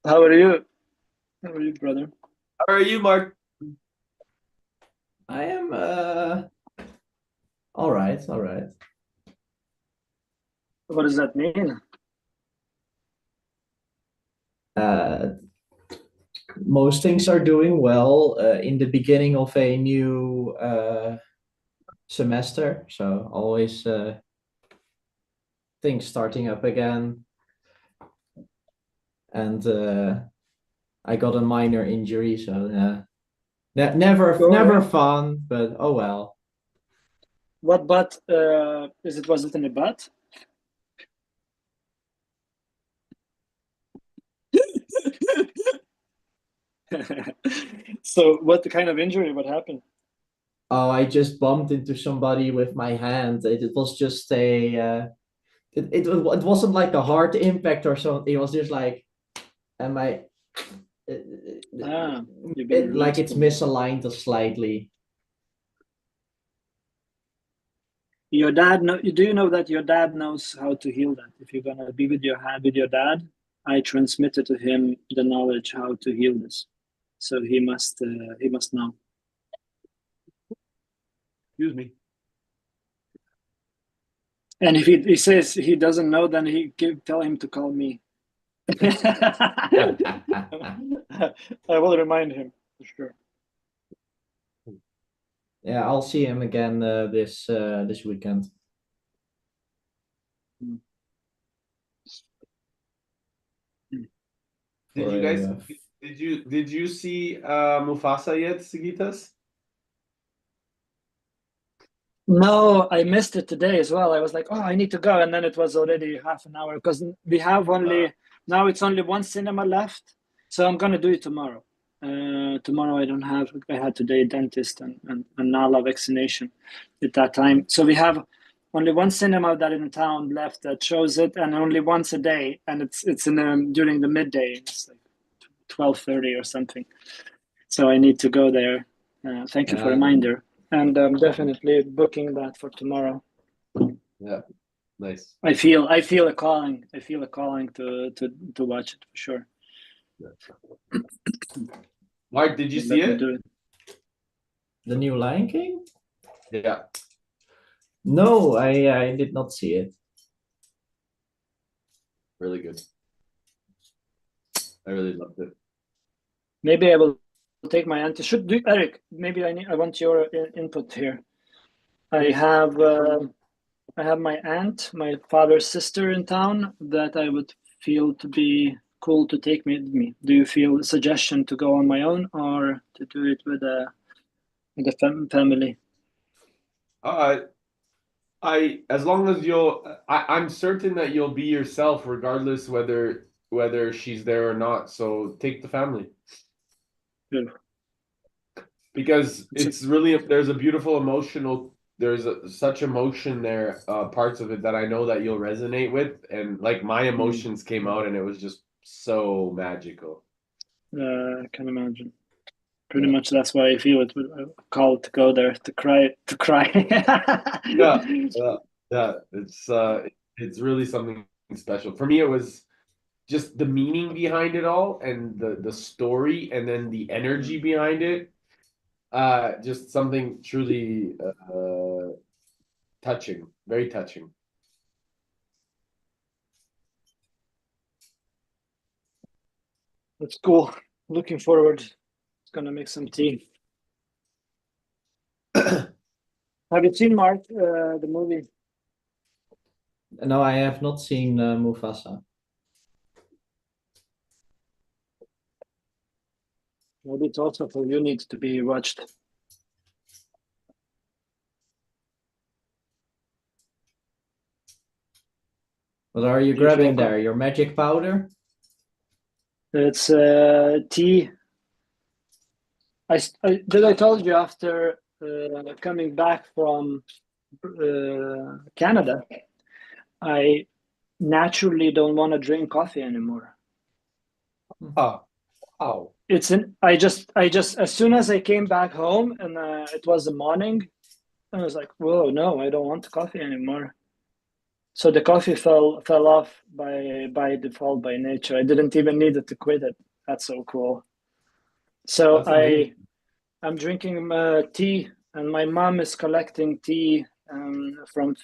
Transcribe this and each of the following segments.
How are you? How are you, brother? How are you, Mark? I am all right, all right. What does that mean? Uh, most things are doing well in the beginning of a new semester, so always things starting up again. And I got a minor injury, so never Oh, fun, but oh well. what butt is it? Was it in the butt? So, what kind of injury? What happened? Oh, I just bumped into somebody with my hand. It was just a it wasn't like a hard impact or something. It was just like, am I Ah, you've been like it's relaxed. misaligned slightly. Your dad know? Do you know that your dad knows how to heal that? If you're gonna be with your dad, I transmitted to him the knowledge how to heal this. So he must know. Excuse me. And if he says he doesn't know, then tell him to call me. I will remind him for sure. Yeah, I'll see him again this weekend. Mm. Did For you guys a did you see Mufasa yet, Sigitas? No, I missed it today as well. I was like, oh, I need to go. And then it was already half an hour because we have Uh, now it's only one cinema left. So I'm going to do it tomorrow. Tomorrow I don't have, I had today dentist and Nala vaccination at that time. So we have only one cinema that in town left that shows it and only once a day. And it's in during the midday. It's like 12:30 or something. So I need to go there. Thank you for uh, reminder. And I'm definitely booking that for tomorrow. yeah, nice. I feel a calling. I feel a calling to watch it for sure. Mark, did you see Let me it? do it. the new Lion King? Yeah, No, I did not see it. really good. I really loved it. Maybe I will take my aunt. Should do Eric? Maybe I want your input here. I have I have my aunt, my father's sister in town that I would feel to be cool to take with me. Do you feel a suggestion to go on my own or to do it with a family? Uh, as long as I'm certain that you'll be yourself, regardless whether she's there or not. So take the family Good. because It's a, it's really there's a beautiful emotional such emotion there, parts of it that I know that you'll resonate with, and like my mm, emotions came out, and it was just so magical. I can imagine. Pretty Yeah, much that's why I feel it would call to go there to cry. yeah, yeah, yeah. It's really something special for me. It was just the meaning behind it all, and the story, and then the energy behind it. Just something truly touching, very touching. That's cool. Looking forward. It's gonna make some tea. Have you seen Mark the movie? No, I have not seen Mufasa. Maybe it's also for you needs to be watched. What are you Do you feel grabbing there? Your magic powder? it's tea. I told you after coming back from Canada, I naturally don't want to drink coffee anymore. Oh, oh, I just as soon as I came back home and it was the morning, I was like, whoa, no, I don't want coffee anymore. So the coffee fell off by default, by nature. I didn't even need it to quit it. That's so cool. So That's amazing. I'm drinking tea, and my mom is collecting tea from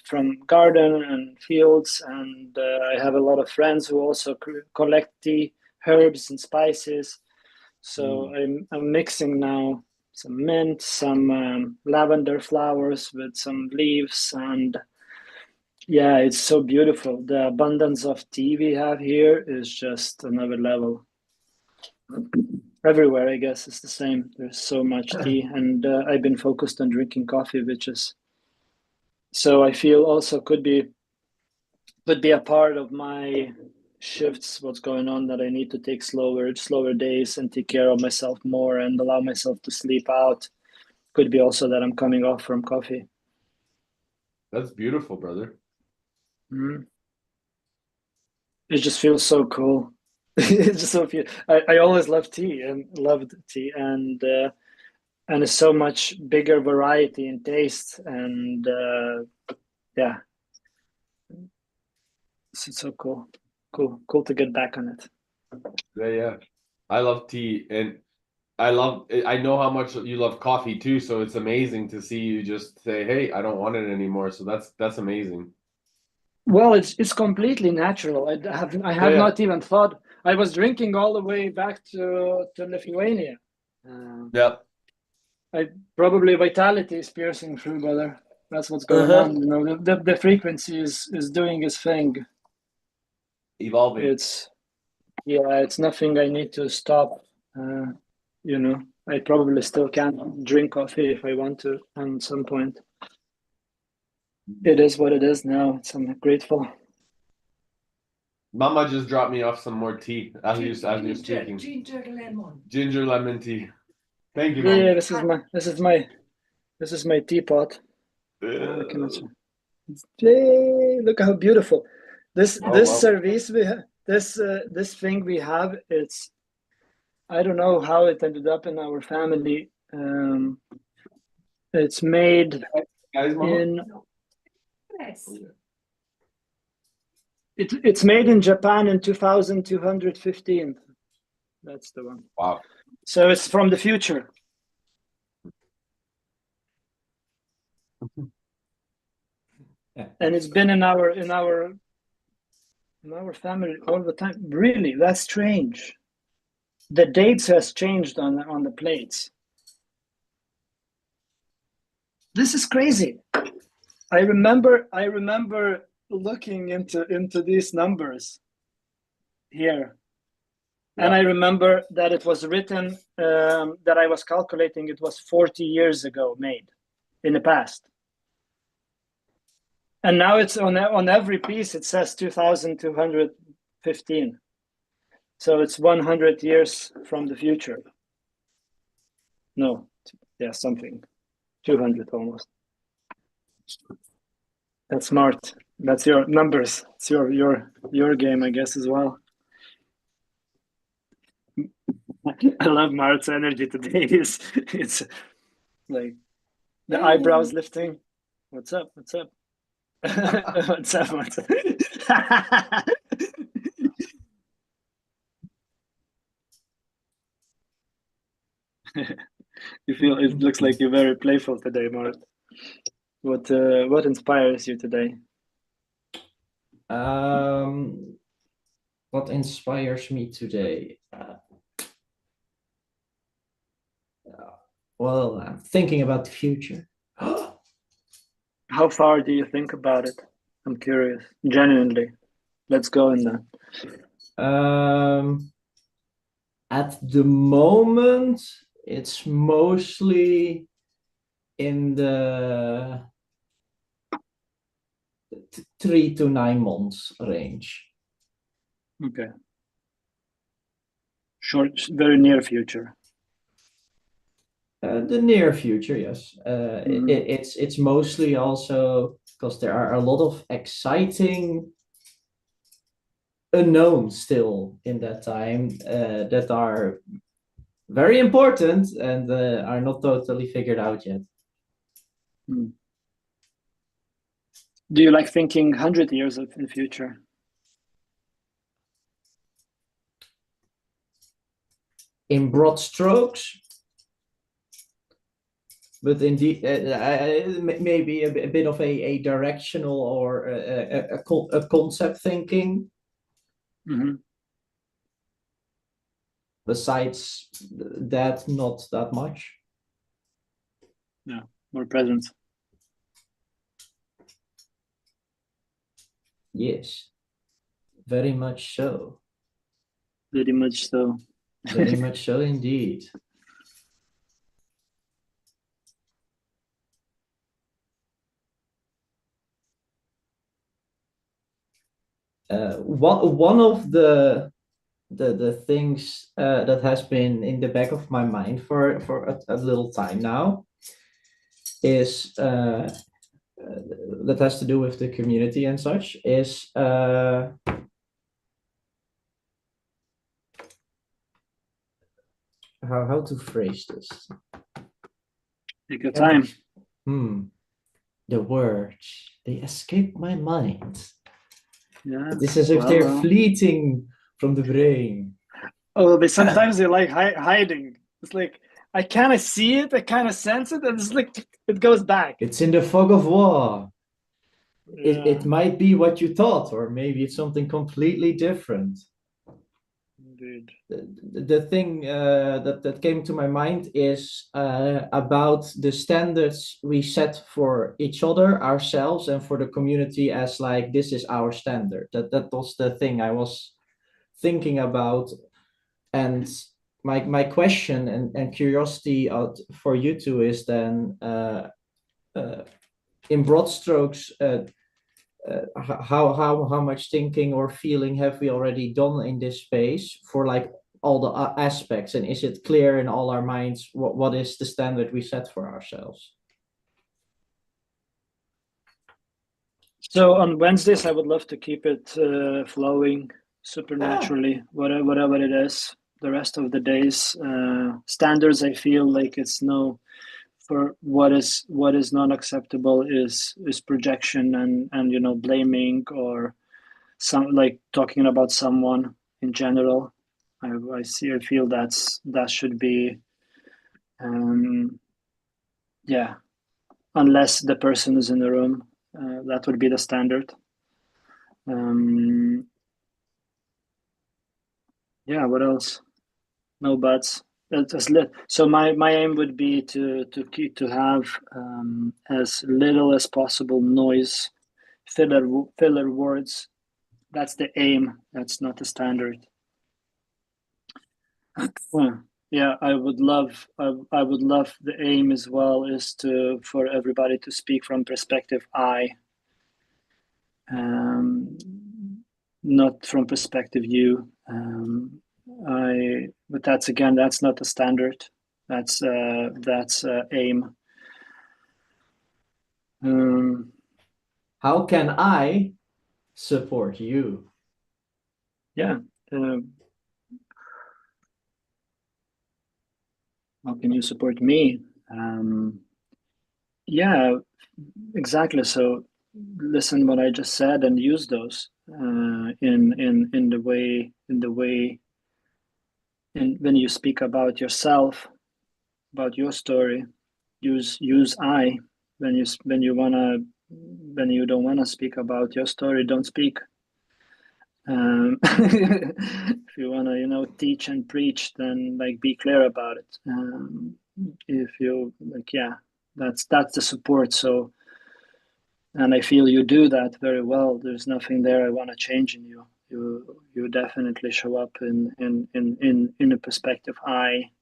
garden and fields, and I have a lot of friends who also collect tea, herbs and spices. So I'm mixing now some mint, some lavender flowers with some leaves, and yeah, it's so beautiful. The abundance of tea we have here is just another level. Everywhere, I guess, it's the same. There's so much tea, and I've been focused on drinking coffee, which is so I feel also could be a part of my shifts. What's going on that I need to take slower days and take care of myself more and allow myself to sleep out. Could be also that I'm coming off from coffee. That's beautiful, brother. Mm. It just feels so cool. It's just so I always loved tea and it's so much bigger variety in taste and yeah, it's so cool to get back on it. Yeah. I love tea, and I know how much you love coffee too, so it's amazing to see you just say, "Hey, I don't want it anymore." So that's amazing. Well, it's completely natural. I have Yeah. not even thought. I was drinking all the way back to Lithuania. Yeah. I probably vitality is piercing through, brother. That's what's going Uh-huh. on. You know, the frequency is doing its thing. Evolving. It's nothing I need to stop. You know, I probably still can drink coffee if I want to at some point. It is what it is now. I'm grateful. Mama just dropped me off some more tea as you're speaking. Ginger lemon tea. Thank you, Yeah, man. this is my teapot. Yay, look how beautiful this Wow. service we have. This thing we have. It's I don't know how it ended up in our family. It's made Guys, Mama? in it's made in Japan in 2215. That's the one. Wow. So it's from the future. And it's been in our family all the time. Really, that's strange. The dates has changed on the plates. This is crazy. I remember looking into these numbers here. Yeah. And I remember that it was written that I was calculating it was 40 years ago made in the past. And now it's on every piece it says 2215. So it's 100 years from the future. No, yeah, something 200 almost. That's smart. That's your numbers. It's your game, I guess, as well. I love Mart's energy today. It's like the eyebrows lifting. What's up? What's up? What's up? What's up? You feel it looks like you're very playful today, Mart. What inspires you today? What inspires me today? Well, I'm thinking about the future. How far do you think about it? I'm curious, genuinely. Let's go in that. At the moment, it's mostly in the 3 to 9 months range. Okay. Short, very near future. The near future, yes. It's mostly also because there are a lot of exciting unknowns still in that time that are very important and are not totally figured out yet. Do you like thinking 100 years in the future? In broad strokes, but indeed, maybe a bit of a directional or a concept thinking. Mm-hmm. Besides that, not that much. Yeah, more present. Yes, very much so. Very much so. Very much so indeed. One of the things that has been in the back of my mind for a little time now is that has to do with the community and such is how to phrase this. Take your time. The words, they escape my mind. Yeah. This is if they're fleeting from the brain. Oh, but sometimes they're like hiding. It's like I kind of see it, I kind of sense it, and it's like it goes back. It's in the fog of war. Yeah. It might be what you thought, or maybe it's something completely different. Indeed. The thing that came to my mind is about the standards we set for each other, ourselves, and for the community as like this is our standard. That was the thing I was thinking about, and my question and curiosity for you two is then in broad strokes. How much thinking or feeling have we already done in this space for like all the aspects, and is it clear in all our minds what is the standard we set for ourselves? So on Wednesdays, I would love to keep it flowing supernaturally, whatever it is. The rest of the days, standards, I feel like it's no. For what is not acceptable is projection and blaming or some like talking about someone in general. I feel that should be yeah, unless the person is in the room, that would be the standard. Yeah, what else? No buts. So my aim would be to have as little as possible noise, filler words. That's the aim. That's not the standard. Yeah, I would love the aim as well is for everybody to speak from perspective I, not from perspective you. But that's not the standard. That's aim. How can I support you? Yeah. How can you support me? Yeah, exactly. So listen what I just said and use those in the way when you speak about yourself, about your story. Use I when you don't wanna speak about your story. Don't speak. If you wanna teach and preach, then like be clear about it. If you like, yeah, that's the support. So, and I feel you do that very well. There's nothing there I want to change in you. You definitely show up in a perspective I,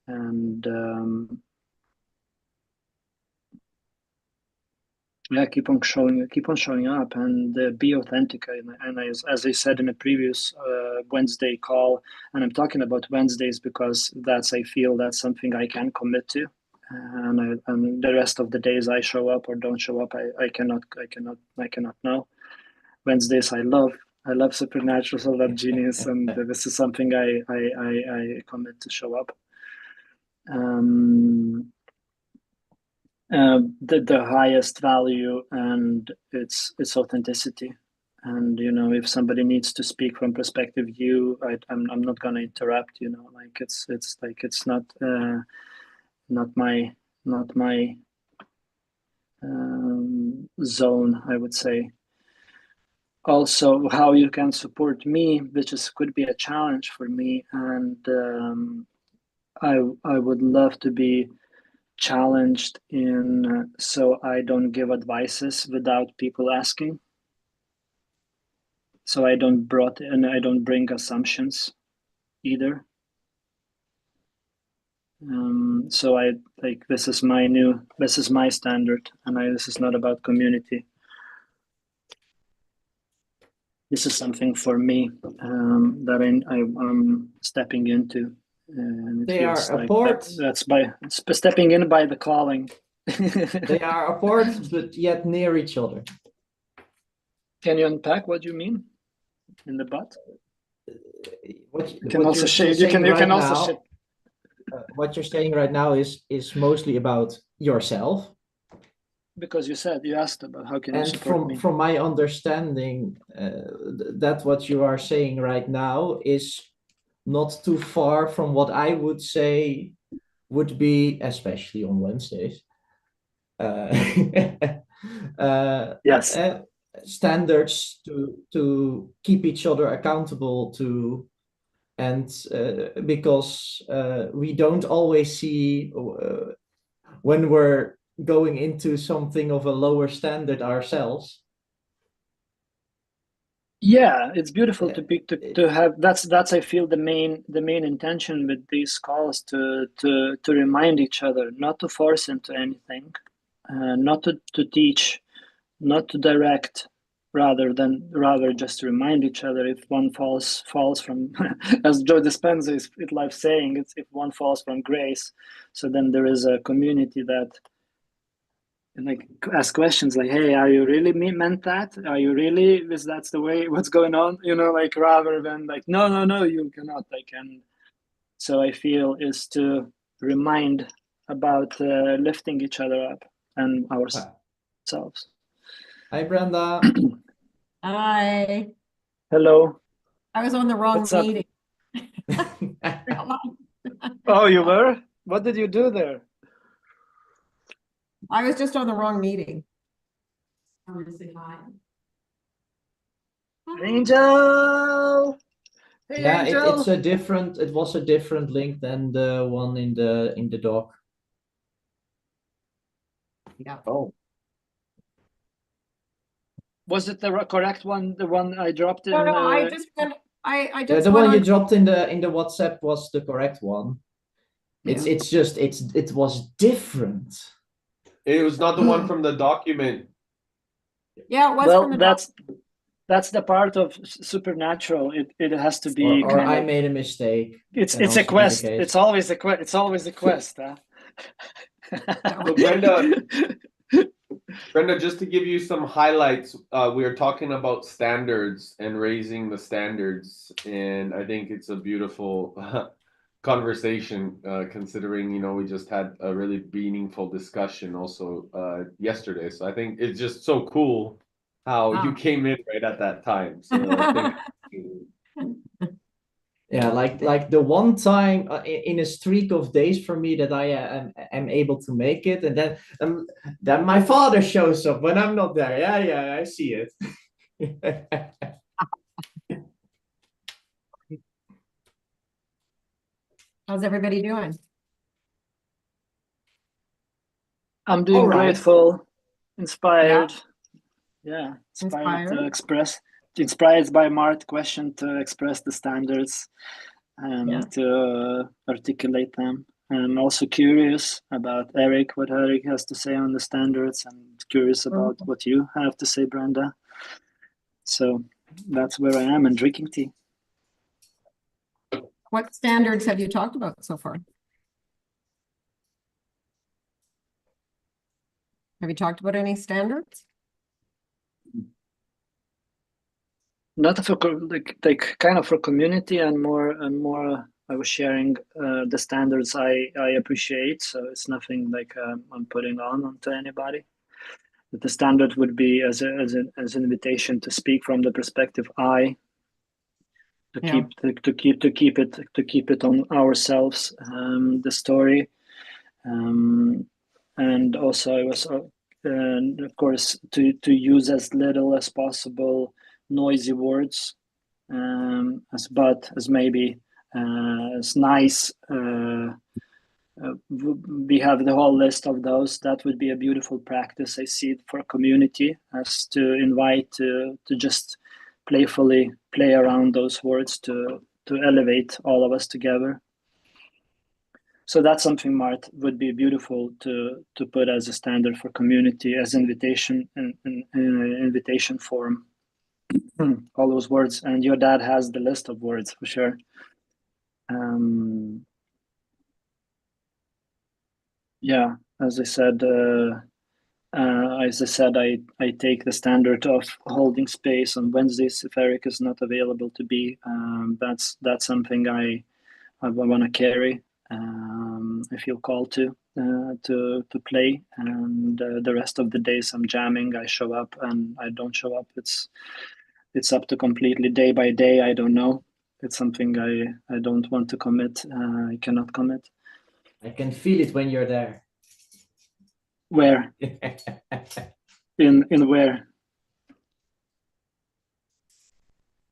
and yeah, keep on showing up and be authentic. And as I said in a previous Wednesday call, and I'm talking about Wednesdays because I feel that's something I can commit to, and the rest of the days I show up or don't show up, I cannot know. Wednesdays I love Supernatural, I love Genius, and this is something I commit to show up. the highest value, and it's authenticity. And if somebody needs to speak from perspective I'm not going to interrupt. Like it's like it's not my zone, I would say. Also, how you can support me, which could be a challenge for me, and I would love to be challenged in so I don't give advices without people asking. So I don't bring assumptions either. So I like this is my standard, and this is not about community. This is something for me that I'm stepping into. And They are apart. That's by stepping in by the calling. They are apart, but yet near each other. Can you unpack what you mean in the butt? What you can also shade. You can also shade. What you're saying right now is mostly about yourself. Because you asked about how can you support me. From my understanding, that what you are saying right now is not too far from what I would say would be, especially on Wednesdays, yes, standards to keep each other accountable to, and because we don't always see when we're going into something of a lower standard ourselves. Yeah, it's beautiful to have. That's I feel the main intention with these calls to remind each other, not to force into anything, not to teach, not to direct, rather just to remind each other. If one falls from, as Joe Dispenza is life saying, it's if one falls from grace, so then there is a community that like ask questions like, hey, are you really meant that? Are you really, is that's the way, what's going on? Like rather than like, no, you cannot. Like, and so I feel is to remind about lifting each other up and ourselves. Hi, Brenda. Hi. Hello. I was on the wrong meeting. Oh, you were? What did you do there? I was just on the wrong meeting. I want to say hi. Angel. Hey, yeah, Angel. it was a different link than the one in the doc. Yeah. Oh. Was it the correct one? The one I dropped in? No, I just went. I just the one you dropped in the WhatsApp was the correct one. Yeah. It was different. It was not the one from the document. Yeah, it was from the that's the part of supernatural. It has to be. Or I made a mistake. It's a quest. It's always a quest. It's always a quest. Huh? So Brenda, just to give you some highlights, we are talking about standards and raising the standards, and I think it's a beautiful conversation, considering we just had a really meaningful discussion also yesterday. So I think it's just so cool how you came in right at that time. So I think yeah, like the one time in a streak of days for me that I am able to make it, and then my father shows up when I'm not there. Yeah, I see it. How's everybody doing? I'm doing grateful, inspired. Yeah, inspired to express. Inspired by Mart's question to express the standards and to articulate them. And also curious about Eric, what Eric has to say on the standards, and curious about what you have to say, Brenda. So that's where I am, and drinking tea. What standards have you talked about so far? Have you talked about any standards? Not for like kind of for community and more I was sharing the standards I appreciate. So it's nothing like I'm putting onto anybody. But the standard would be as an invitation to speak from the perspective I, to Yeah. keep it on ourselves, the story, and also I was of course to use as little as possible noisy words, as maybe as nice. We have the whole list of those. That would be a beautiful practice. I see it for a community as to invite to just playfully play around those words to elevate all of us together. So that's something, Mart, would be beautiful to put as a standard for community, as invitation and invitation form. All those words, and your dad has the list of words for sure. Yeah, as I said, I take the standard of holding space on Wednesdays if Eric is not available to be. That's something I want to carry. I feel called to play, and the rest of the days I'm jamming. I show up and I don't show up. It's up to completely day by day. I don't know. It's something I don't want to commit. I cannot commit. I can feel it when you're there. Where? In where?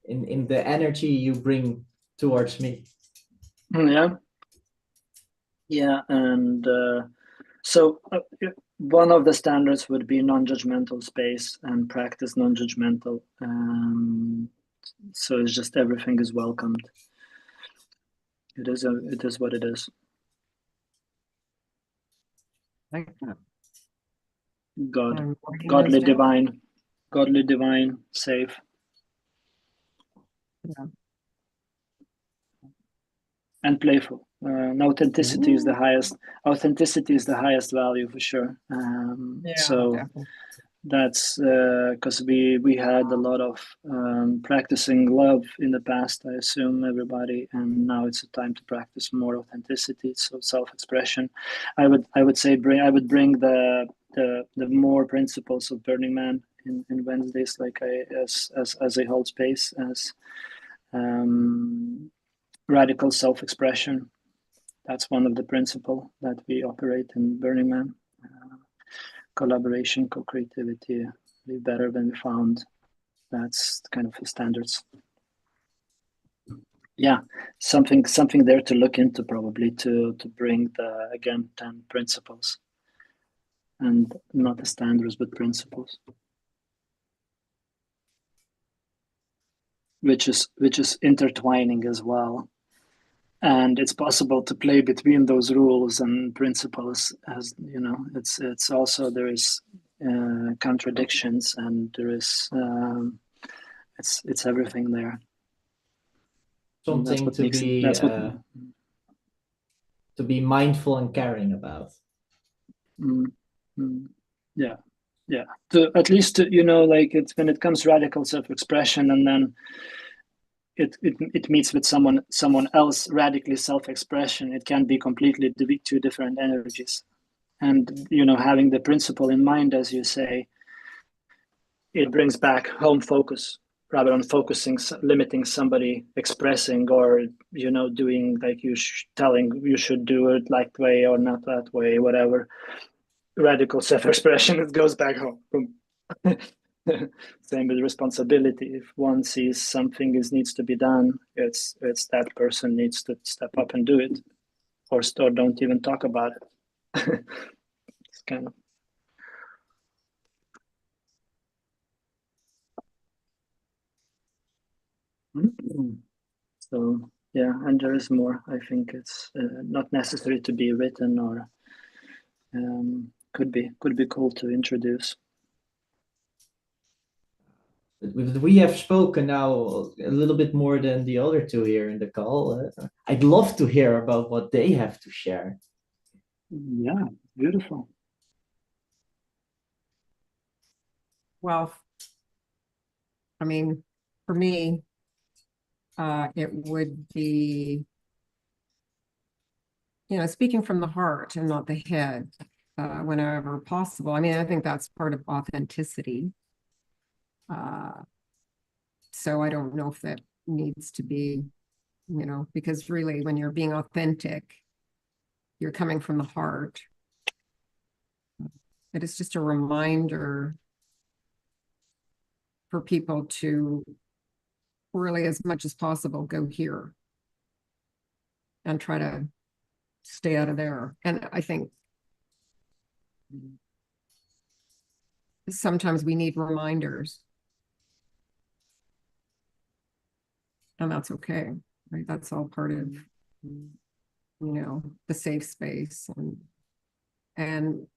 In the energy you bring towards me. Yeah, and so one of the standards would be non-judgmental space and practice non-judgmental. So it's just everything is welcomed. It is what it is. Like that. Godly, divine, safe. Yeah. And playful. And authenticity is the highest. Authenticity is the highest value for sure. So definitely. that's because we had a lot of practicing love in the past. I assume everybody, and now it's a time to practice more authenticity. So self-expression. I would say I would bring the more principles of Burning Man in Wednesdays, like as I hold space as. Radical self-expression. That's one of the principles that we operate in Burning Man. Collaboration, co-creativity, live better than we found. That's kind of the standards. Yeah, something there to look into, probably to bring the 10 principles, and not the standards but principles, which is intertwining as well. And it's possible to play between those rules and principles, as you know. It's also there is contradictions, and there is it's everything there. Something to be mindful and caring about. Yeah. To at least like it's when it comes to radical self-expression, and then it meets with someone else radically self-expression. It can be completely two different energies, and having the principle in mind, as you say, it brings back home focus rather than limiting somebody expressing, or doing like telling you should do it like that way or not that way, whatever. Radical self-expression, it goes back home. Same with responsibility. If one sees something needs to be done, it's that person needs to step up and do it, or don't even talk about it. It's kind of. So yeah, and there is more. I think it's not necessary to be written, or could be cool to introduce. We have spoken now a little bit more than the other two here in the call. I'd love to hear about what they have to share. Yeah, beautiful. Well, I mean, for me, it would be speaking from the heart and not the head, whenever possible. I mean, I think that's part of authenticity. So I don't know if that needs to be, because really when you're being authentic, you're coming from the heart. It is just a reminder for people to really, as much as possible, go here and try to stay out of there. And I think sometimes we need reminders. And that's okay, right? That's all part of, the safe space and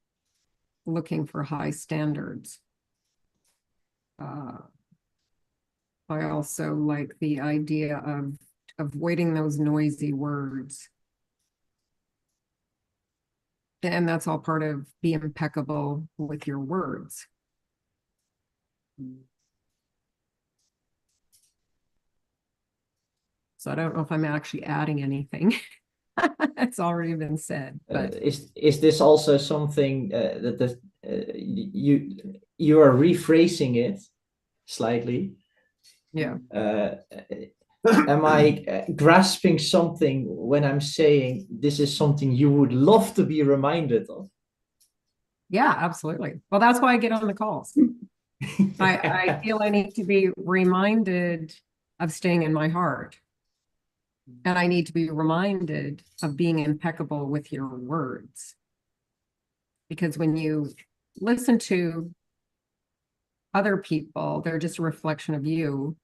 looking for high standards. I also like the idea of avoiding those noisy words. And that's all part of be impeccable with your words. So I don't know if I'm actually adding anything. It's already been said. But is this also something that you are rephrasing it slightly? Yeah. Am I grasping something when I'm saying this is something you would love to be reminded of? Yeah, absolutely. Well, that's why I get on the calls. I feel I need to be reminded of staying in my heart. And I need to be reminded of being impeccable with your words. Because when you listen to other people, they're just a reflection of you.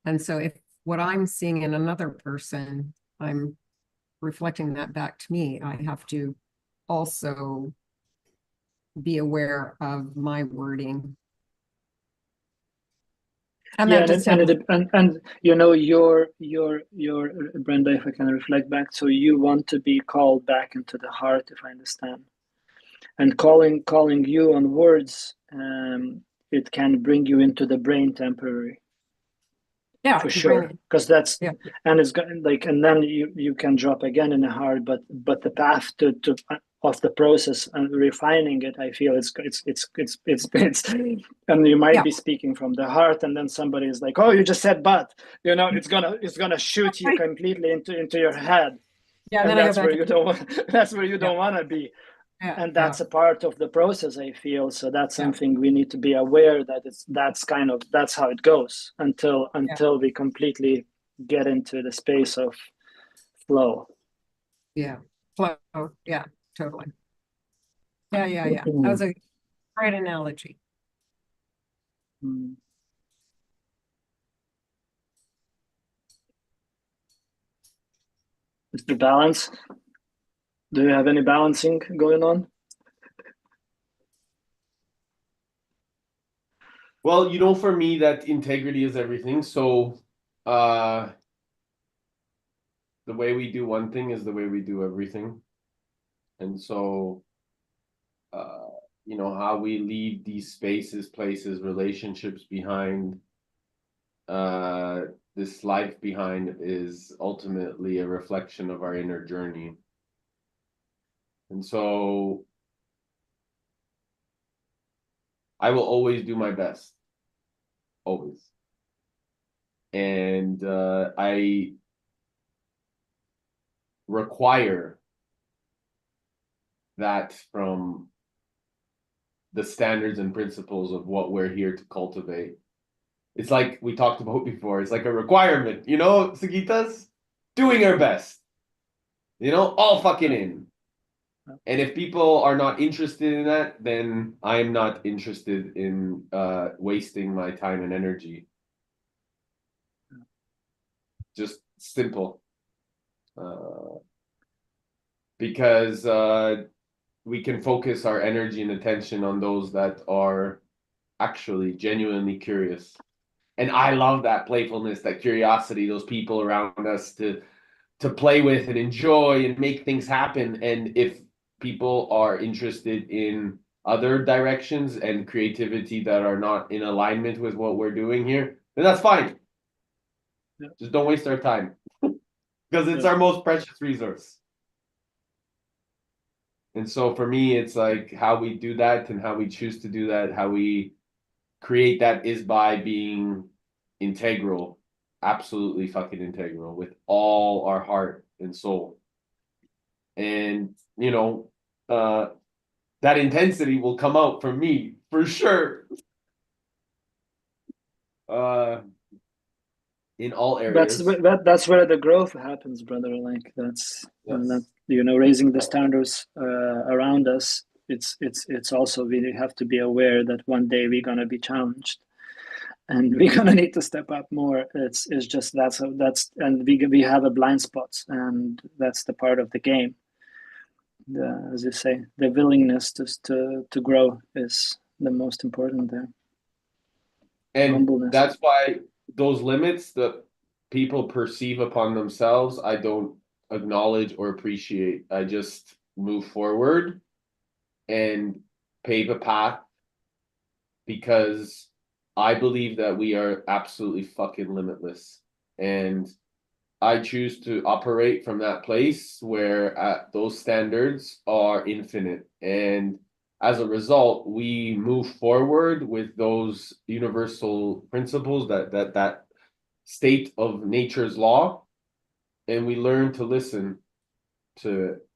And so if what I'm seeing in another person, I'm reflecting that back to me, I have to also be aware of my wording. And yeah, that just and your Brenda, if I can reflect back, so you want to be called back into the heart, if I understand, and calling you on words, it can bring you into the brain temporary. Yeah, for sure, because that's and it's like, and then you can drop again in the heart, but the path to of the process and refining it, I feel it's and you might be speaking from the heart, and then somebody is like, oh, you just said but, it's gonna shoot you completely into your head, and that's where you don't want to be. And that's a part of the process, I feel. So that's something we need to be aware that that's how it goes until we completely get into the space of flow. Yeah, flow. Yeah, totally. Yeah. That was a great analogy. Is the balance? Do you have any balancing going on? Well, for me, that integrity is everything. So, the way we do one thing is the way we do everything. And so, how we leave these spaces, places, relationships behind, this life behind, is ultimately a reflection of our inner journey. And so I will always do my best. Always. And I require that from the standards and principles of what we're here to cultivate. It's like we talked about before. It's like a requirement, Sagitas? Doing our best. All fucking in. And if people are not interested in that, then I'm not interested in wasting my time and energy. Just simple. Because we can focus our energy and attention on those that are actually genuinely curious. And I love that playfulness, that curiosity, those people around us to play with and enjoy and make things happen. And if people are interested in other directions and creativity that are not in alignment with what we're doing here, then that's fine. Just don't waste our time, because it's our most precious resource. And so for me, it's like how we do that and how we choose to do that, how we create that is by being integral, absolutely fucking integral with all our heart and soul. And, you know, that intensity will come out from me for sure. In all areas. That's where the growth happens, brother. Like that's Yes. that, you know, raising the standards around us. It's also we have to be aware that one day we're gonna be challenged, and we're gonna need to step up more. It's just that's and we have a blind spots, and that's the part of the game. As you say, the willingness to grow is the most important there. And Humbleness. that's why those limits that people perceive upon themselves, I don't acknowledge or appreciate. I just move forward and pave a path because I believe that we are absolutely fucking limitless. And I choose to operate from that place where those standards are infinite. And as a result, we move forward with those universal principles, that state of nature's law, and we learn to listen to it.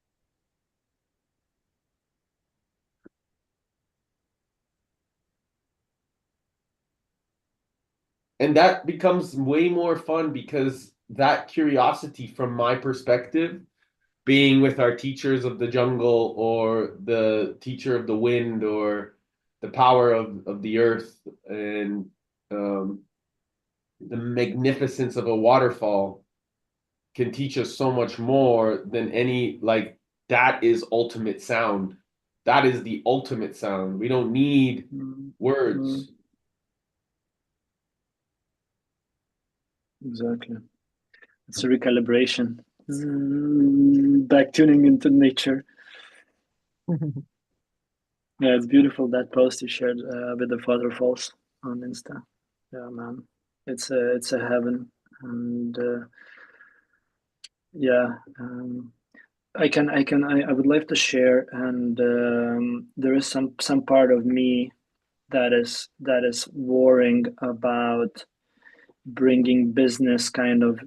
And that becomes way more fun because that curiosity, from my perspective, being with our teachers of the jungle or the teacher of the wind or the power of the earth and the magnificence of a waterfall can teach us so much more than any, like, that is ultimate sound. That is the ultimate sound. We don't need words. Exactly. It's a recalibration. Back tuning into nature. Yeah, it's beautiful, that post you shared with the waterfalls on Insta. Yeah, man, it's a heaven, and yeah, I would like to share, and there is some part of me that is worrying about bringing business kind of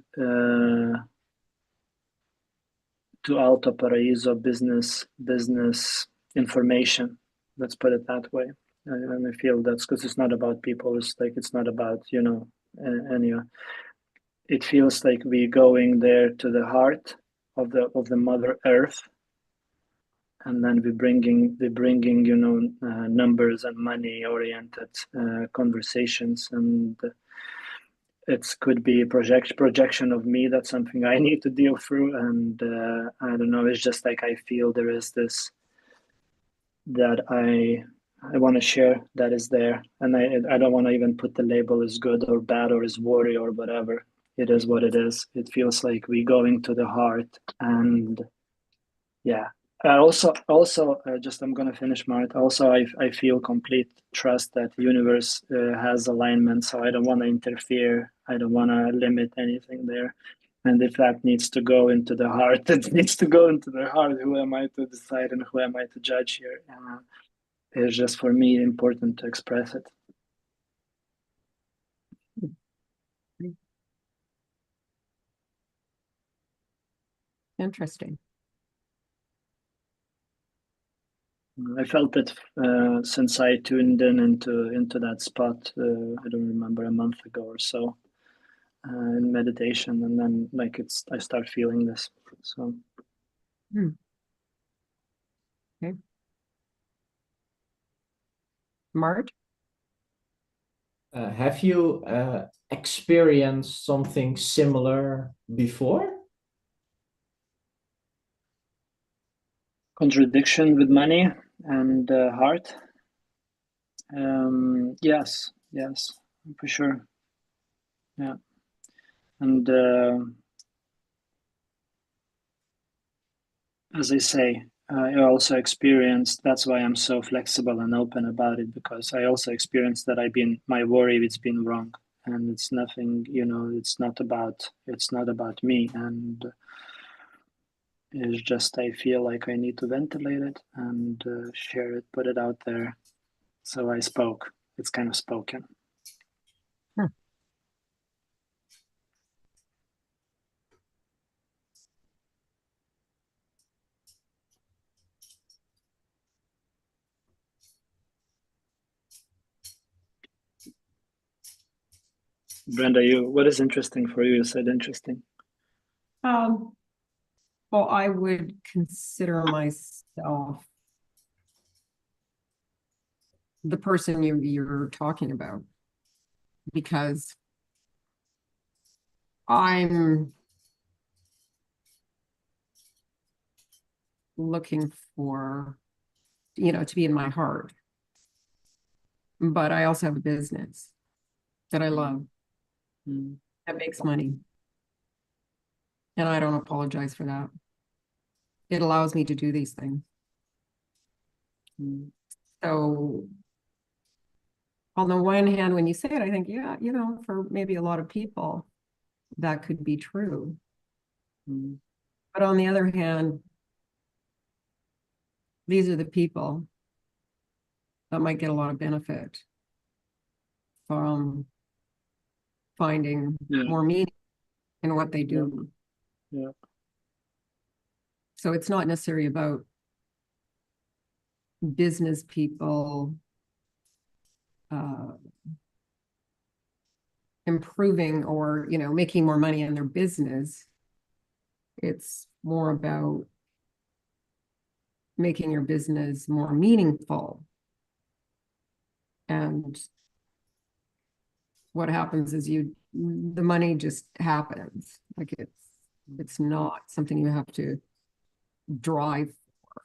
to Alto Paraíso, business information. Let's put it that way. And I feel that's because it's not about people. It's like it's not about any. It feels like we going there to the heart of the Mother Earth, and then we bringing numbers and money oriented conversations, and it could be a projection of me. That's something I need to deal through, and I don't know. It's just like I feel there is this that I want to share that is there, and I don't want to even put the label as good or bad or as worry or whatever. It is what it is. It feels like we going to the heart, and yeah. I'm gonna finish, Mart. Also, I feel complete trust that the universe has alignment, so I don't want to interfere. I don't want to limit anything there. And if that needs to go into the heart, it needs to go into the heart. Who am I to decide and who am I to judge here? It's just for me important to express it. Interesting. I felt it since I tuned into that spot. I don't remember, a month ago or so, in meditation, and then like I start feeling this. So. Okay. Mart? Have you experienced something similar before? Contradiction with money and heart. Yes, for sure. Yeah, and as I say, I also experienced. That's why I'm so flexible and open about it, because I also experienced that my worry, it's been wrong, and it's nothing. It's not about me, and It's just I feel like I need to ventilate it and share it, put it out there. So I spoke. It's kind of spoken. Brenda, what is interesting for you? You said interesting. Well, I would consider myself the person you're talking about, because I'm looking for, to be in my heart. But I also have a business that I love that makes money. And I don't apologize for that. It allows me to do these things. So on the one hand, when you say it, I think, yeah, for maybe a lot of people, that could be true. But on the other hand, these are the people that might get a lot of benefit from finding more meaning in what they do. Yeah. So it's not necessarily about business people improving or, making more money in their business. It's more about making your business more meaningful. And what happens is the money just happens. Like it's not something you have to drive for.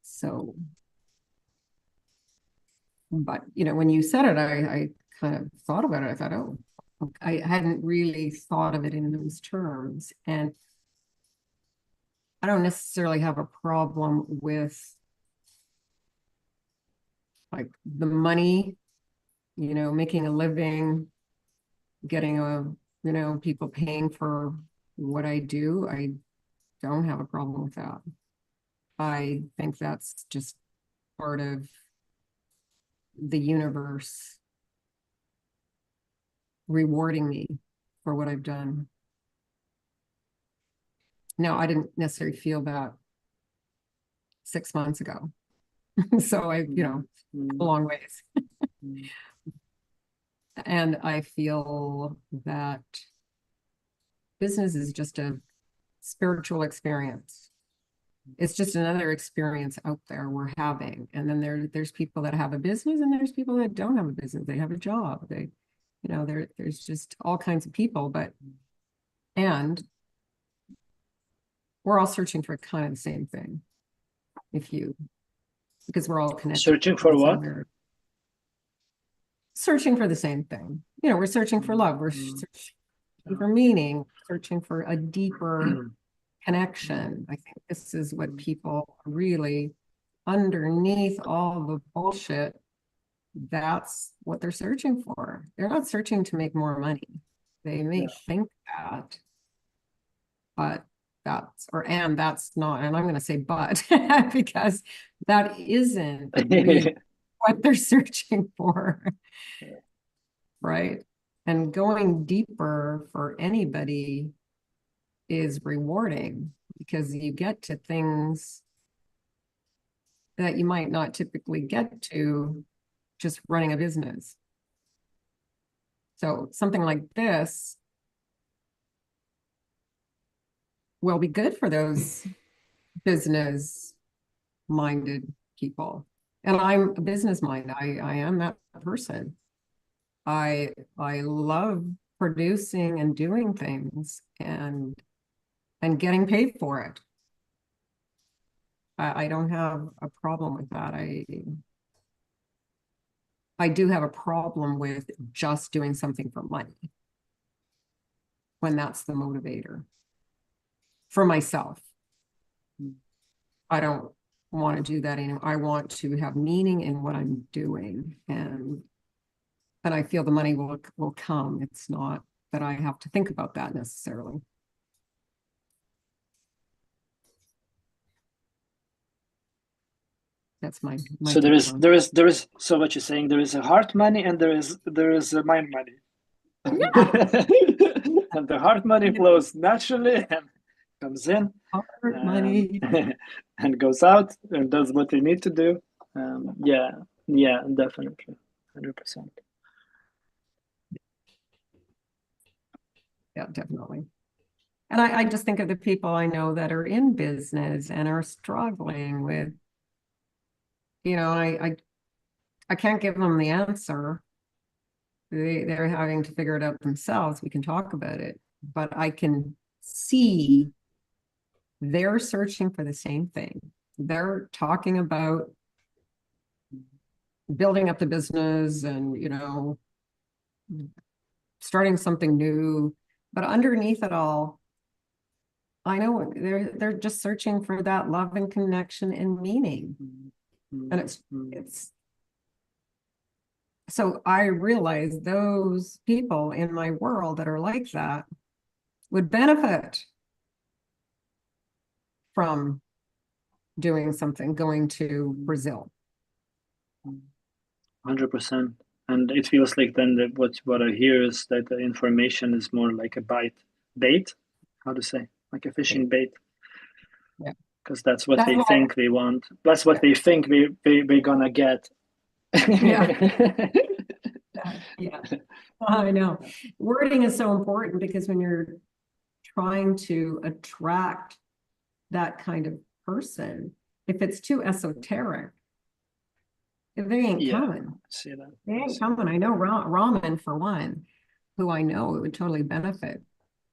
So, but when you said it, I kind of thought about it. I thought, oh, I hadn't really thought of it in those terms. And I don't necessarily have a problem with like the money, making a living, getting people paying for what I do. I don't have a problem with that. I think that's just part of the universe rewarding me for what I've done. Now, I didn't necessarily feel that 6 months ago. So a long ways. And I feel that business is just a spiritual experience. It's just another experience out there we're having. And then there's people that have a business and there's people that don't have a business. They have a job. There's just all kinds of people, and we're all searching for kind of the same thing. Because we're all connected. Searching for what? Searching for the same thing. We're searching for love. We're searching for meaning, searching for a deeper connection. I think this is what people really, underneath all the bullshit, that's what they're searching for. They're not searching to make more money. They may think that, but that's not, and I'm going to say but, because that isn't really what they're searching for. Right? And going deeper for anybody is rewarding because you get to things that you might not typically get to just running a business. So something like this will be good for those business-minded people. And I'm a business mind. I am that person. I love producing and doing things and getting paid for it. I don't have a problem with that. I do have a problem with just doing something for money when that's the motivator for myself. I don't want to do that anymore. I want to have meaning in what I'm doing, and I feel the money will come. It's not that I have to think about that necessarily. That's my So take on it. there is. So what you're saying, there is a heart money and there is a mind money. And the heart money flows naturally and comes in, Hard money. and goes out and does what they need to do. Yeah, definitely, 100%. Yeah, definitely. And I just think of the people I know that are in business and are struggling with, I can't give them the answer. They're having to figure it out themselves. We can talk about it, but I can see they're searching for the same thing. They're talking about building up the business and, starting something new, but underneath it all, I know they're just searching for that love and connection and meaning. And it's so I realize those people in my world that are like that would benefit from doing something, going to Brazil. 100%. And it feels like then that what I hear is that the information is more like a bait, how to say, like a fishing bait. Yeah. Because that's what they think they want. That's what they think we're gonna get. Yeah. Yeah, I know. Wording is so important because when you're trying to attract that kind of person, if it's too esoteric, they ain't coming. See that. They ain't coming. I know Ramen, for one, who I know it would totally benefit.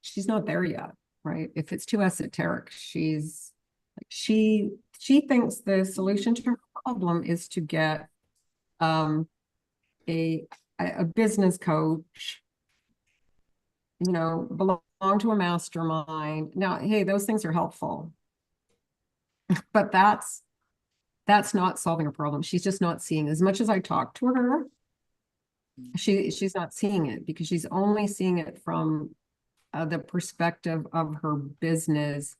She's not there yet, right? If it's too esoteric, she thinks the solution to her problem is to get a business coach, belong to a mastermind. Now, hey, those things are helpful, but that's not solving a problem. She's just not seeing. As much as I talk to her, she's not seeing it because she's only seeing it from the perspective of her business,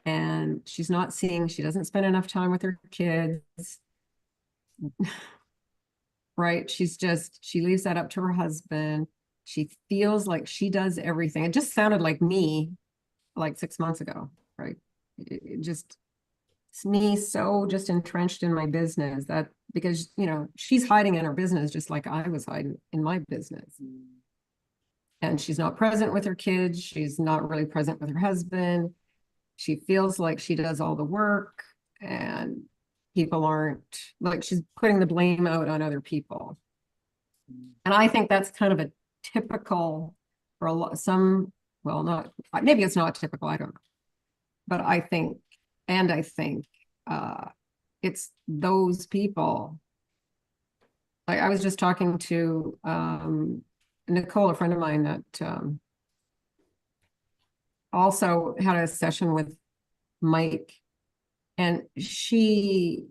and she's not seeing. She doesn't spend enough time with her kids. Right? She leaves that up to her husband. She feels like she does everything. It just sounded like me like 6 months ago, right? It's me so just entrenched in my business that because, she's hiding in her business just like I was hiding in my business. And she's not present with her kids. She's not really present with her husband. She feels like she does all the work and people aren't, like, she's putting the blame out on other people. And I think that's kind of a typical for not, maybe it's not typical, I don't know. But I think it's those people. Like I was just talking to Nicole, a friend of mine that also had a session with Mike. And she's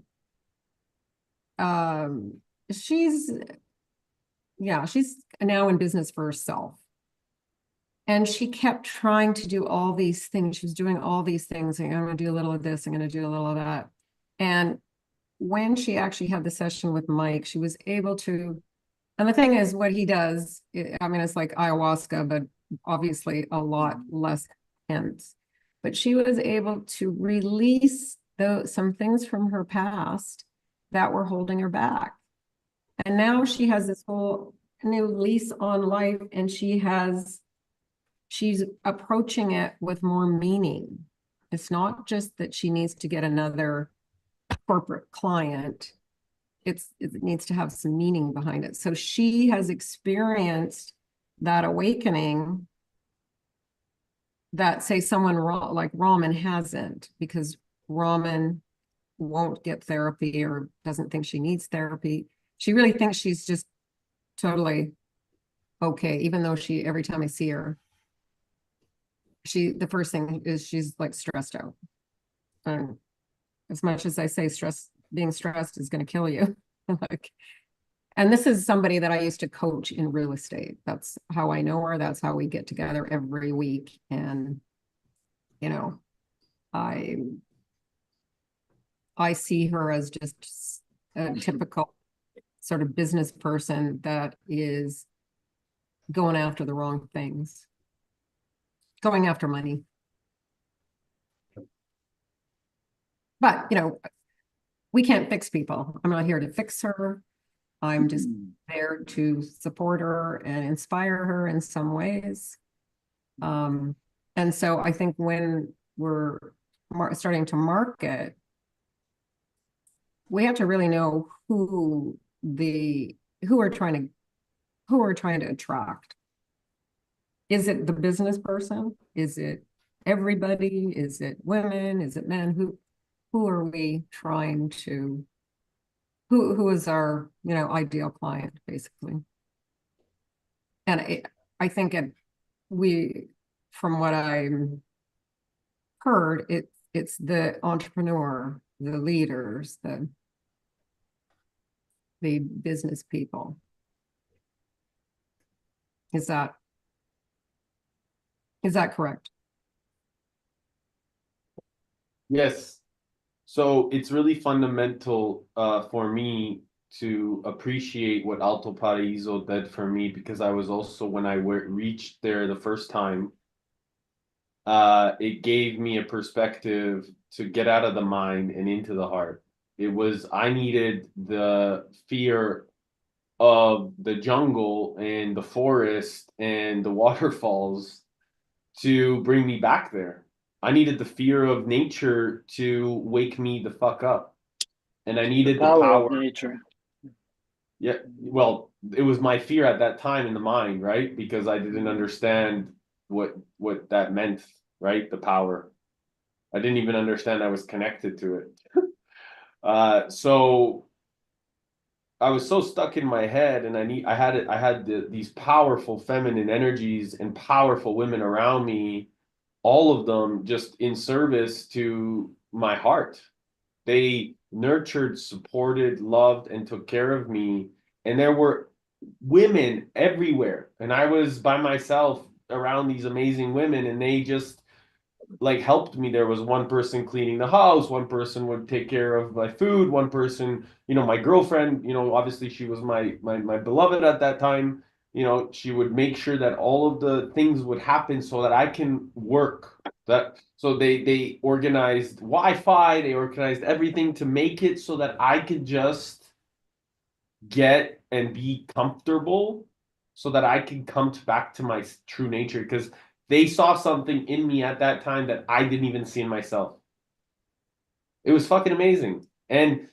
now in business for herself. And she kept trying to do all these things. She was doing all these things. I'm going to do a little of this. I'm going to do a little of that. And when she actually had the session with Mike, she was able to, and the thing is what he does, it's like ayahuasca, but obviously a lot less intense. But she was able to release some things from her past that were holding her back. And now she has this whole new lease on life, and she's approaching it with more meaning. It's not just that she needs to get another corporate client. It needs to have some meaning behind it. So she has experienced that awakening that, say, someone like Ramen hasn't, because Ramen won't get therapy or doesn't think she needs therapy. She really thinks she's just totally okay, even though every time I see her, the first thing is she's like stressed out. And as much as I say being stressed is going to kill you. And this is somebody that I used to coach in real estate. That's how I know her. That's how we get together every week. And, you know, I see her as just a typical sort of business person that is going after the wrong things, going after money. But, you know, we can't fix people. I'm not here to fix her. I'm just there to support her and inspire her in some ways. And so I think when we're starting to market, we have to really know who we're trying to attract. Is it the business person? Is it everybody? Is it women? Is it men? Who are we trying to, who is our, you know, ideal client, basically? And I think from what I heard, it's the entrepreneur, the leaders, the business people. Is that correct? Yes. So it's really fundamental for me to appreciate what Alto Paraíso did for me, because I was also, when I reached there the first time, it gave me a perspective to get out of the mind and into the heart. I needed the fear of the jungle and the forest and the waterfalls to bring me back there. I needed the fear of nature to wake me the fuck up. And I needed the power of nature. Yeah, well, it was my fear at that time in the mind, right? Because I didn't understand what that meant, right? The power. I didn't even understand I was connected to it. So I was so stuck in my head, and I had these powerful feminine energies and powerful women around me, all of them just in service to my heart. They nurtured, supported, loved, and took care of me. And there were women everywhere. And I was by myself around these amazing women, and they just like helped me. There was one person cleaning the house, one person would take care of my food, one person, my girlfriend, obviously she was my beloved at that time. She would make sure that all of the things would happen so that I can work. So they organized Wi-Fi, they organized everything to make it so that I could just get and be comfortable, so that I could come back to my true nature, because they saw something in me at that time that I didn't even see in myself. It was fucking amazing. And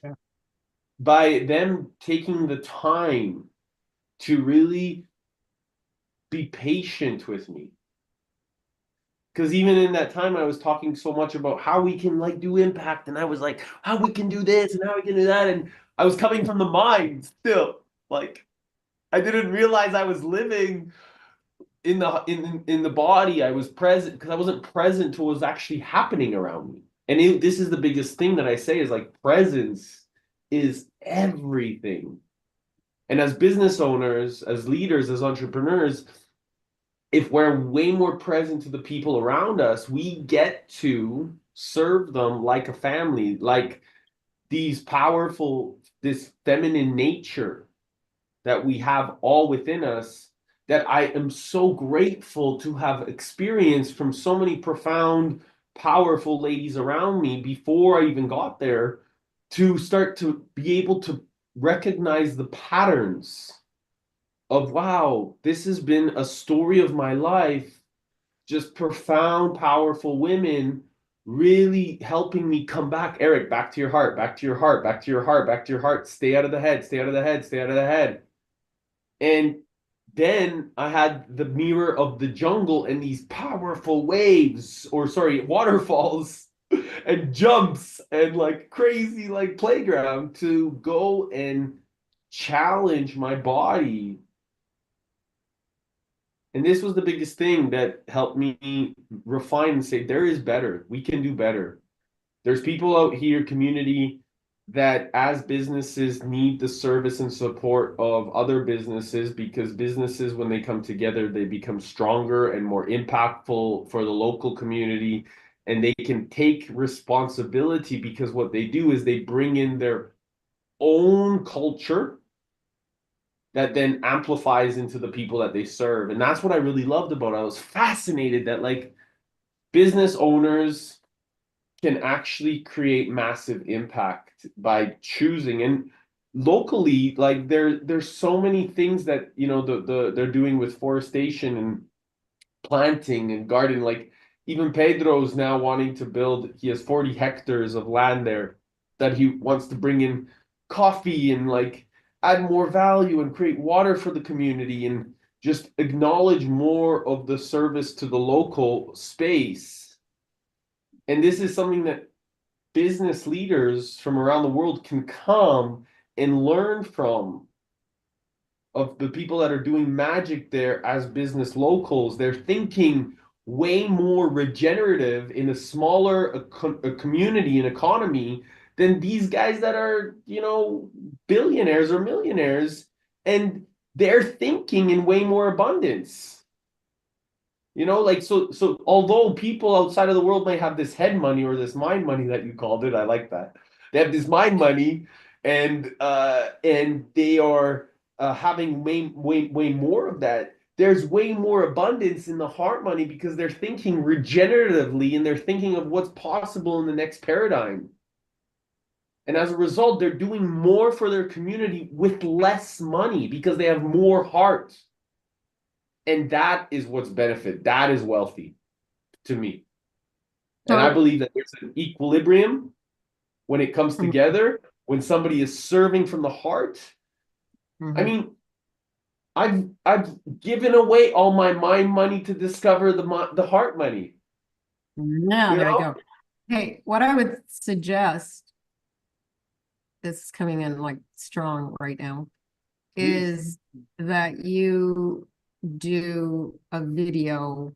by them taking the time to really be patient with me, because even in that time I was talking so much about how we can like do impact, and I was like, how we can do this and how we can do that, and I was coming from the mind still. Like, I didn't realize I was living in the body. I was present because I wasn't present to what was actually happening around me. And this is the biggest thing that I say is like, presence is everything. And as business owners, as leaders, as entrepreneurs, if we're way more present to the people around us, we get to serve them like a family, like this feminine nature that we have all within us, that I am so grateful to have experienced from so many profound, powerful ladies around me before I even got there, to start to be able to recognize the patterns of, wow, this has been a story of my life, just profound, powerful women really helping me come back. Eric, back to your heart, back to your heart, back to your heart, back to your heart. Stay out of the head, stay out of the head, stay out of the head. And then I had the mirror of the jungle and these powerful waterfalls and jumps and like crazy like playground to go and challenge my body. And this was the biggest thing that helped me refine and say, there is better. We can do better. There's people out here, community, that as businesses need the service and support of other businesses, because businesses, when they come together, they become stronger and more impactful for the local community, and they can take responsibility, because what they do is they bring in their own culture that then amplifies into the people that they serve. And that's what I really loved about it. I was fascinated that like business owners can actually create massive impact by choosing. And locally, like there's so many things that, you know, they're doing with forestation and planting and gardening. Like even Pedro's now wanting to build, he has 40 hectares of land there that he wants to bring in coffee and like add more value and create water for the community and just acknowledge more of the service to the local space. And this is something that business leaders from around the world can come and learn from, of the people that are doing magic there as business locals. They're thinking way more regenerative in a smaller a community and economy than these guys that are, you know, billionaires or millionaires, and they're thinking in way more abundance. You know, like so although people outside of the world may have this head money or this mind money that you called it, I like that. They have this mind money, and they are having way more of that. There's way more abundance in the heart money because they're thinking regeneratively and they're thinking of what's possible in the next paradigm. And as a result, they're doing more for their community with less money because they have more heart. And that is what's benefit. That is wealthy to me. And I believe that there's an equilibrium when it comes together, when somebody is serving from the heart. I mean, I've given away all my mind money to discover the heart money. Yeah, there you go. Hey, what I would suggest, this is coming in like strong right now, is that you do a video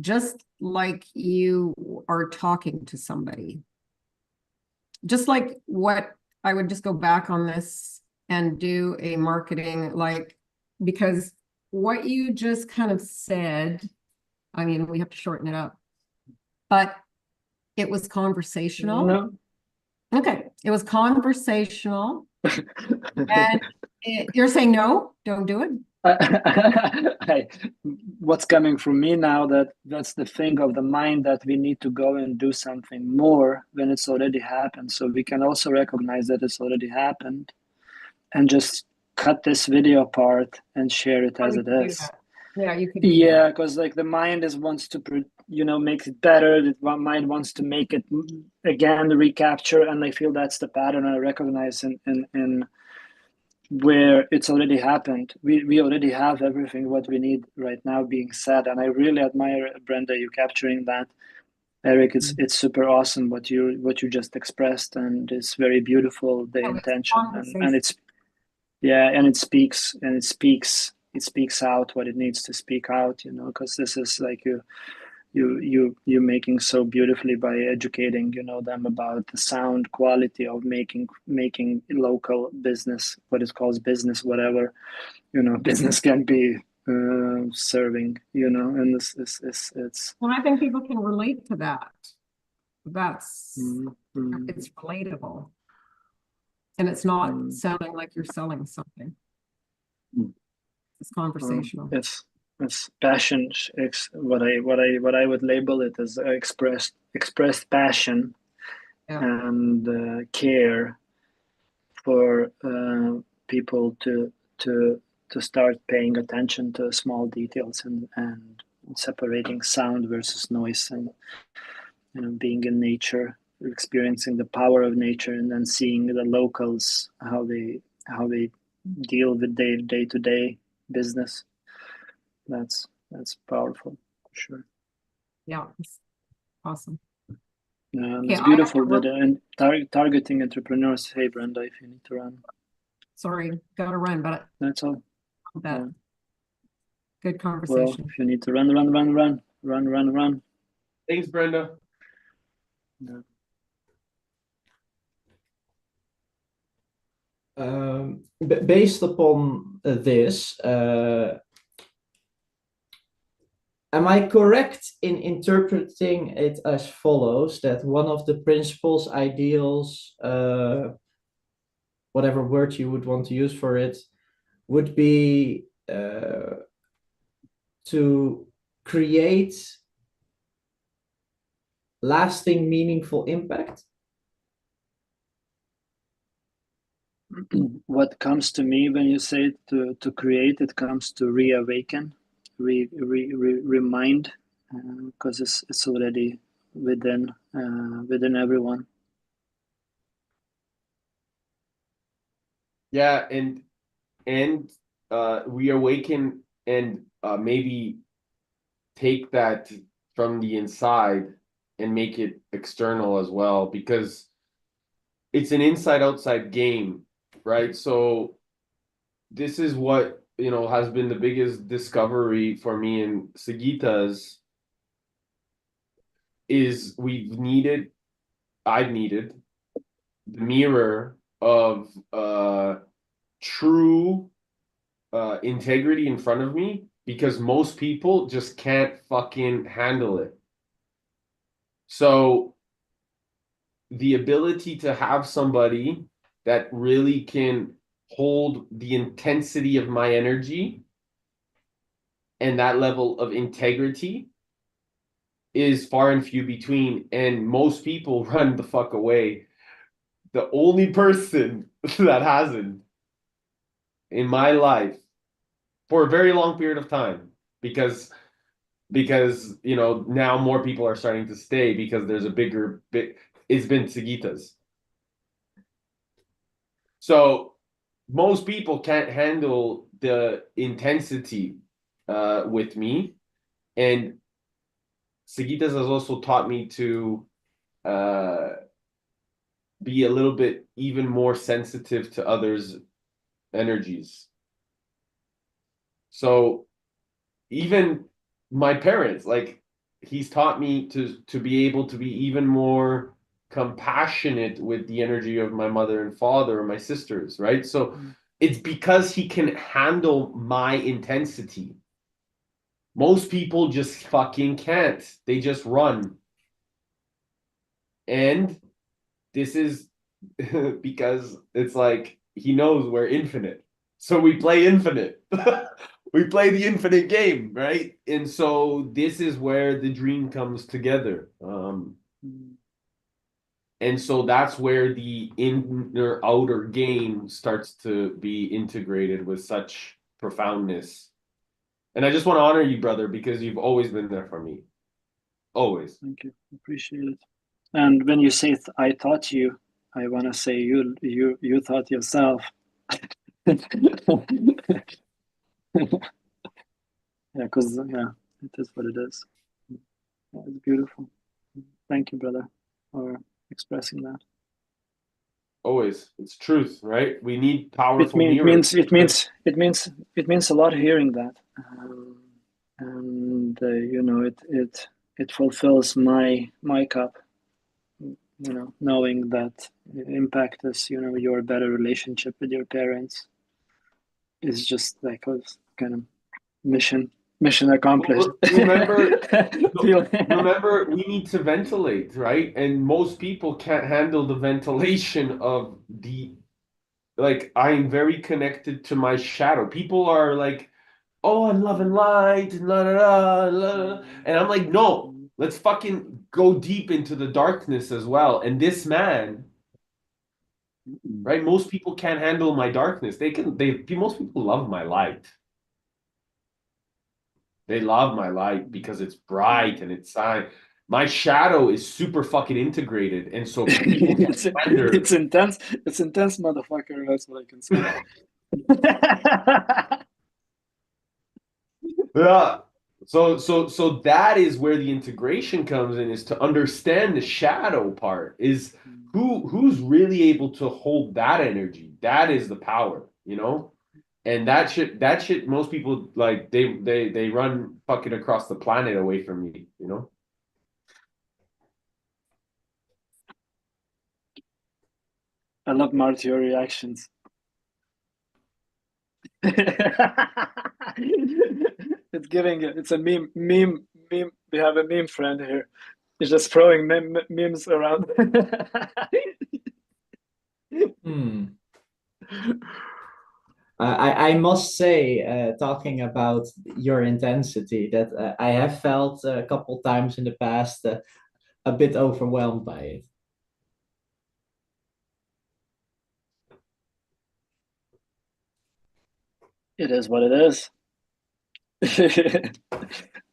just like you are talking to somebody. Just like what I would just go back on this and do a marketing, like, because what you just kind of said, I mean, we have to shorten it up, but it was conversational. No. Okay, it was conversational. And you're saying no, don't do it. What's coming from me now, that's the thing of the mind, that we need to go and do something more when it's already happened. So we can also recognize that it's already happened and just cut this video part and share it as it is. Yeah, you could. Yeah, because like the mind wants to, you know, make it better. The mind wants to make it again, recapture, and I feel that's the pattern I recognize in where it's already happened. We already have everything what we need right now being said, and I really admire, Brenda, you capturing that. Eric, it's super awesome what you just expressed, and it's very beautiful, the intention, and it's and it speaks out what it needs to speak out, you know, because this is like you're making so beautifully by educating, you know, them about the sound quality of making local business, what it calls business, whatever, you know, business can be serving, you know, and this is it's. Well, I think people can relate to that. That's it's relatable, and it's not sounding like you're selling something. It's conversational. It's passion. What I would label it as expressed passion and care for people to start paying attention to small details and separating sound versus noise, and, you know, being in nature, experiencing the power of nature, and then seeing the locals, how they deal with their day-to-day business. That's powerful, for sure. Yeah, it's awesome. It's beautiful that targeting entrepreneurs. Hey, Brenda, if you need to run. Sorry, gotta run, but that's all. That good conversation. Well, if you need to run. Thanks, Brenda. Yeah. Based upon this, am I correct in interpreting it as follows, that one of the principles, ideals, whatever word you would want to use for it, would be to create lasting, meaningful impact? What comes to me when you say to create, it comes to reawaken, remind, because it's already within everyone. Yeah, and reawaken and maybe take that from the inside and make it external as well, because it's an inside-outside game, right? So this is what, has been the biggest discovery for me in Sagitas is I've needed the mirror of true integrity in front of me, because most people just can't fucking handle it. So the ability to have somebody that really can hold the intensity of my energy and that level of integrity is far and few between, and most people run the fuck away. The only person that hasn't in my life for a very long period of time, because now more people are starting to stay because there's a bigger it's been Sagitas. So most people can't handle the intensity with me, and Sagitas has also taught me to be a little bit even more sensitive to others' energies. So even my parents, like, he's taught me to be able to be even more compassionate with the energy of my mother and father or my sisters, right? So it's because he can handle my intensity. Most people just fucking can't. They just run. And this is because it's like he knows we're infinite. So we play infinite. We play the infinite game, right? And so this is where the dream comes together. And so that's where the inner outer game starts to be integrated with such profoundness. And I just want to honor you, brother, because you've always been there for me. Always. Thank you. Appreciate it. And when you say I thought you, I want to say you thought yourself. Yeah, because it is what it is. Yeah, it's beautiful. Thank you, brother, for expressing that. Always. It's truth, right? We need powerful It mirrors. It means a lot hearing that, and it fulfills my cup. Knowing that impact is your better relationship with your parents is just like a kind of mission accomplished. Remember, we need to ventilate, right? And most people can't handle the ventilation of like, I'm very connected to my shadow. People are like, oh, I'm love and light, and la la la, and I'm like, no, let's fucking go deep into the darkness as well. And this man, right? Most people can't handle my darkness. Most people love my light. They love my light because it's bright and it's my shadow is super fucking integrated, and so people it's intense. It's intense, motherfucker. That's what I can say. Yeah. So that is where the integration comes in, is to understand the shadow part, is who's really able to hold that energy. That is the power, And that shit most people, like, they run fucking across the planet away from me, I love Marty, your reactions. It's giving it. It's a meme. We have a meme friend here. He's just throwing memes around. I must say, talking about your intensity, that I have felt a couple times in the past a bit overwhelmed by it. It is what it is.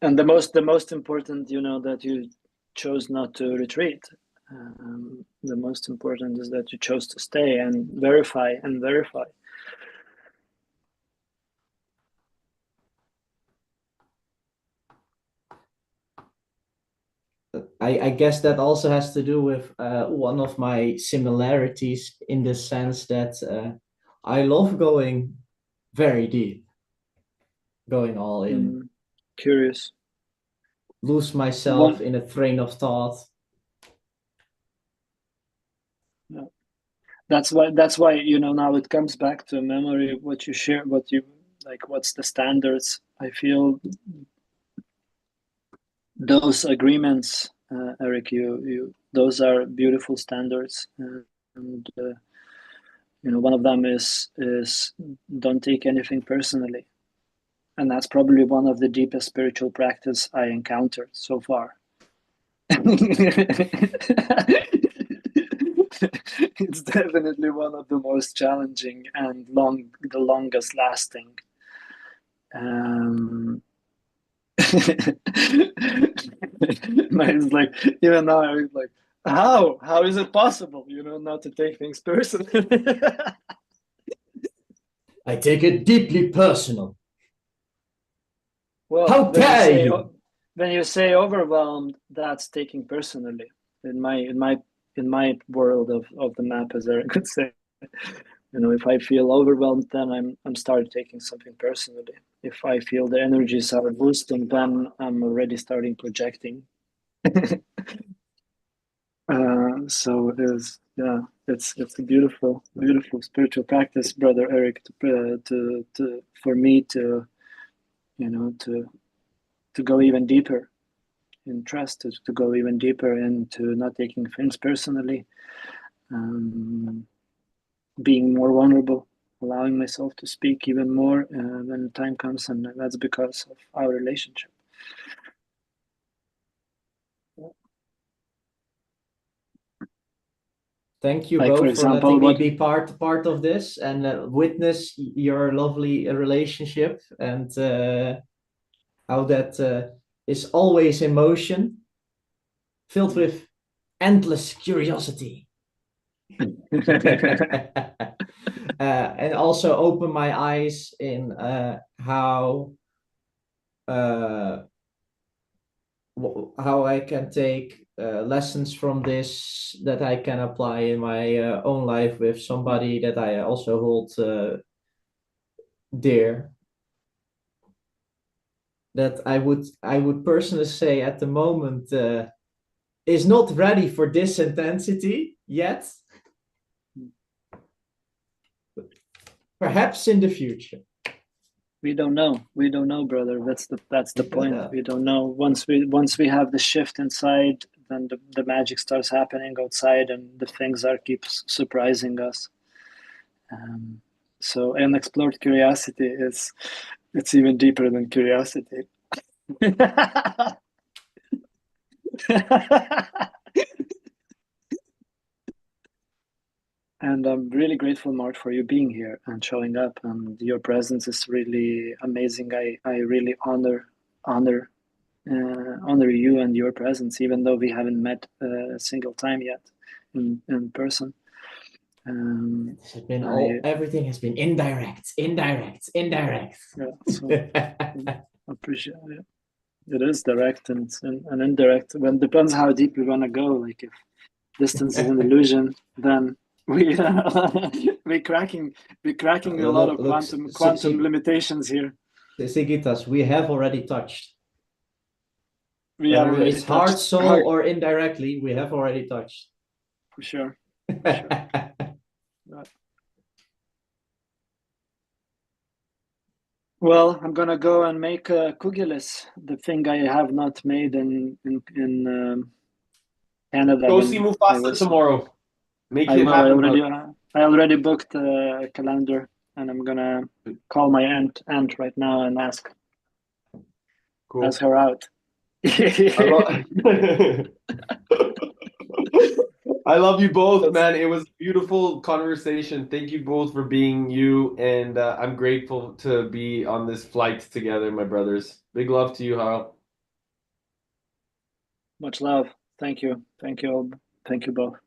And the most important, that you chose not to retreat. The most important is that you chose to stay and verify and verify. I guess that also has to do with one of my similarities in the sense that I love going very deep, going all in, Curious. lose myself in a train of thought. Yeah. That's why now it comes back to memory, what you share, what you like, what's the standards. I feel those agreements, Eric, those are beautiful standards, and one of them is don't take anything personally, and that's probably one of the deepest spiritual practice I encountered so far. It's definitely one of the most challenging and the longest lasting. It's like, even now I was like, how is it possible, not to take things personally? I take it deeply personal. Well, how dare you? When you say overwhelmed, that's taking personally. In my world of the map, as Eric could say, if I feel overwhelmed, then I'm started taking something personally. If I feel the energies are boosting, then I'm already starting projecting. So it's a beautiful spiritual practice, brother Eric, to for me to go even deeper in trust, to go even deeper into not taking things personally, being more vulnerable, allowing myself to speak even more when the time comes, and that's because of our relationship. Thank you Like, both for example, letting me be part of this and witness your lovely relationship and how that is always in motion, filled with endless curiosity. And also open my eyes in how I can take lessons from this that I can apply in my own life with somebody that I also hold dear. That I would personally say at the moment is not ready for this intensity yet. Perhaps in the future. We don't know, brother. That's the point. We don't know. Once we have the shift inside, then the magic starts happening outside, and the things keeps surprising us. So unexplored curiosity it's even deeper than curiosity. And I'm really grateful, Mark, for you being here and showing up. And your presence is really amazing. I really honor you and your presence, even though we haven't met a single time yet in person. Everything has been indirect. Yeah, so I appreciate it. It is direct and indirect. When depends how deep we want to go. Like, if distance is an illusion, then we're cracking a lot of quantum limitations here. Sigitas, we have already touched. Whether it's heart, soul, or indirectly, we have already touched. For sure. For sure. Well, I'm gonna go and make kugelis, the thing I have not made in Canada. Go when see I Mufasa was. tomorrow. Make I it will. happen. I already booked a calendar, and I'm gonna call my aunt right now and ask Cool. her out. I love you both, man. It was a beautiful conversation. Thank you both for being you, and I'm grateful to be on this flight together, my brothers. Big love to you, Harl. Much love. Thank you. Thank you. Thank you both.